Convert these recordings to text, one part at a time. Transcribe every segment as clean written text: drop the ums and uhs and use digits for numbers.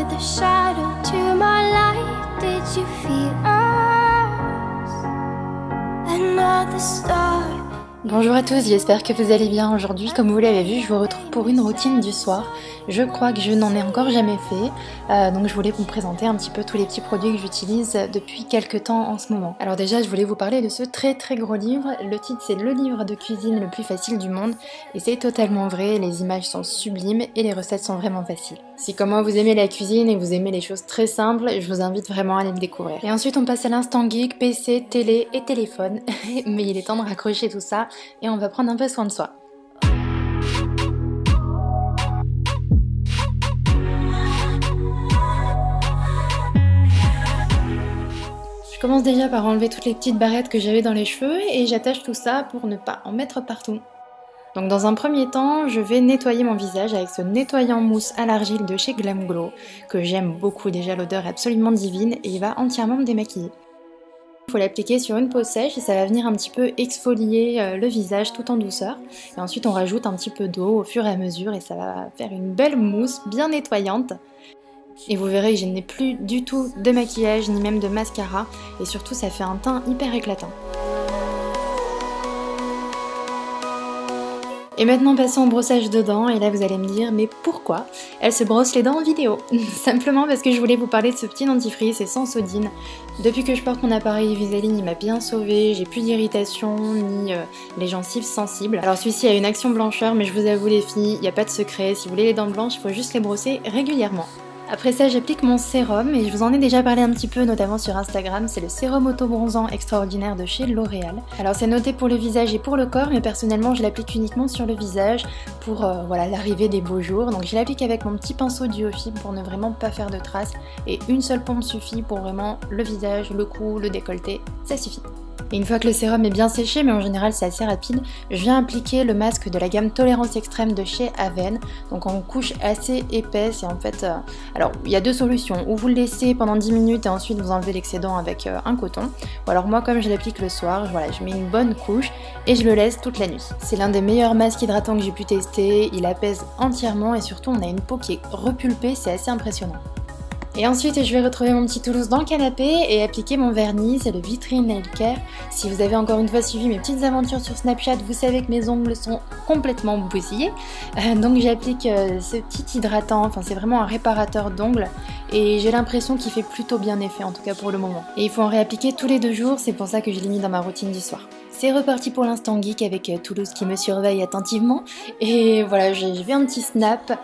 added the shadow to my light. Did you feel us? Another star. Bonjour à tous, j'espère que vous allez bien aujourd'hui. Comme vous l'avez vu, je vous retrouve pour une routine du soir. Je crois que je n'en ai encore jamais fait, donc je voulais vous présenter un petit peu tous les petits produits que j'utilise depuis quelques temps en ce moment. Alors déjà, je voulais vous parler de ce très gros livre. Le titre, c'est le livre de cuisine le plus facile du monde, et c'est totalement vrai, les images sont sublimes et les recettes sont vraiment faciles. Si comme moi vous aimez la cuisine et que vous aimez les choses très simples, je vous invite vraiment à aller le découvrir. Et ensuite on passe à l'instant geek, PC, télé et téléphone, mais il est temps de raccrocher tout ça et on va prendre un peu soin de soi. Je commence déjà par enlever toutes les petites barrettes que j'avais dans les cheveux et j'attache tout ça pour ne pas en mettre partout. Donc dans un premier temps, je vais nettoyer mon visage avec ce nettoyant mousse à l'argile de chez Glam Glow, que j'aime beaucoup, déjà l'odeur est absolument divine et il va entièrement me démaquiller. Il faut l'appliquer sur une peau sèche et ça va venir un petit peu exfolier le visage tout en douceur. Et ensuite on rajoute un petit peu d'eau au fur et à mesure et ça va faire une belle mousse bien nettoyante. Et vous verrez que je n'ai plus du tout de maquillage ni même de mascara et surtout ça fait un teint hyper éclatant. Et maintenant passons au brossage de dents et là vous allez me dire mais pourquoi elle se brosse les dents en vidéo? Simplement parce que je voulais vous parler de ce petit dentifrice, c'est sans sodine. Depuis que je porte mon appareil Invisalign, il m'a bien sauvé, j'ai plus d'irritation ni les gencives sensibles. Alors celui-ci a une action blancheur mais je vous avoue les filles, il n'y a pas de secret, si vous voulez les dents blanches il faut juste les brosser régulièrement. Après ça, j'applique mon sérum et je vous en ai déjà parlé un petit peu, notamment sur Instagram. C'est le sérum auto-bronzant extraordinaire de chez L'Oréal. Alors c'est noté pour le visage et pour le corps, mais personnellement je l'applique uniquement sur le visage pour voilà, l'arrivée des beaux jours. Donc je l'applique avec mon petit pinceau Duofil pour ne vraiment pas faire de traces. Et une seule pompe suffit pour vraiment le visage, le cou, le décolleté, ça suffit. Et une fois que le sérum est bien séché, mais en général c'est assez rapide, je viens appliquer le masque de la gamme Tolérance Extrême de chez Aven, donc en couche assez épaisse et en fait, alors il y a deux solutions, ou vous le laissez pendant 10 minutes et ensuite vous enlevez l'excédent avec un coton, ou alors moi comme je l'applique le soir, voilà, je mets une bonne couche et je le laisse toute la nuit. C'est l'un des meilleurs masques hydratants que j'ai pu tester, il apaise entièrement et surtout on a une peau qui est repulpée, c'est assez impressionnant. Et ensuite je vais retrouver mon petit Toulouse dans le canapé et appliquer mon vernis, c'est le Vitrine Nail Care. Si vous avez encore une fois suivi mes petites aventures sur Snapchat, vous savez que mes ongles sont complètement bousillés. Donc j'applique ce petit hydratant, enfin c'est vraiment un réparateur d'ongles et j'ai l'impression qu'il fait plutôt bien effet en tout cas pour le moment. Et il faut en réappliquer tous les 2 jours, c'est pour ça que je l'ai mis dans ma routine du soir. C'est reparti pour l'instant geek avec Toulouse qui me surveille attentivement et voilà, j'ai fait un petit snap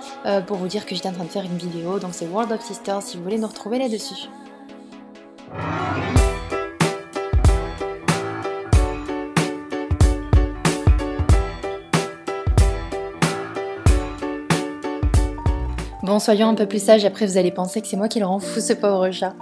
pour vous dire que j'étais en train de faire une vidéo, donc c'est World of Sisters si vous voulez nous retrouver là-dessus. Bon, soyons un peu plus sages, après vous allez penser que c'est moi qui le rend fou ce pauvre chat.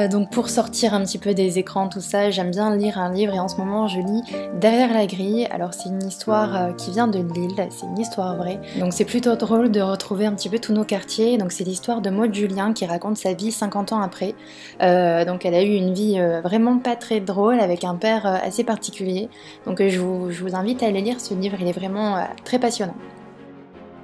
Donc pour sortir un petit peu des écrans, tout ça, j'aime bien lire un livre et en ce moment je lis Derrière la grille. Alors c'est une histoire qui vient de Lille, c'est une histoire vraie. Donc c'est plutôt drôle de retrouver un petit peu tous nos quartiers. Donc c'est l'histoire de Maud Julien qui raconte sa vie 50 ans après. Donc elle a eu une vie vraiment pas très drôle avec un père assez particulier. Donc je vous invite à aller lire ce livre, il est vraiment très passionnant.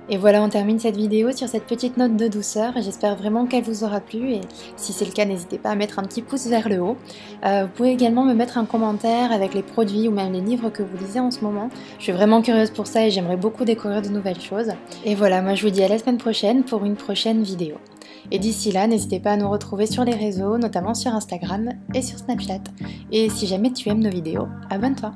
Et voilà, on termine cette vidéo sur cette petite note de douceur. J'espère vraiment qu'elle vous aura plu et si c'est le cas, n'hésitez pas à mettre un petit pouce vers le haut. Vous pouvez également me mettre un commentaire avec les produits ou même les livres que vous lisez en ce moment. Je suis vraiment curieuse pour ça et j'aimerais beaucoup découvrir de nouvelles choses. Et voilà, moi je vous dis à la semaine prochaine pour une prochaine vidéo. Et d'ici là, n'hésitez pas à nous retrouver sur les réseaux, notamment sur Instagram et sur Snapchat. Et si jamais tu aimes nos vidéos, abonne-toi.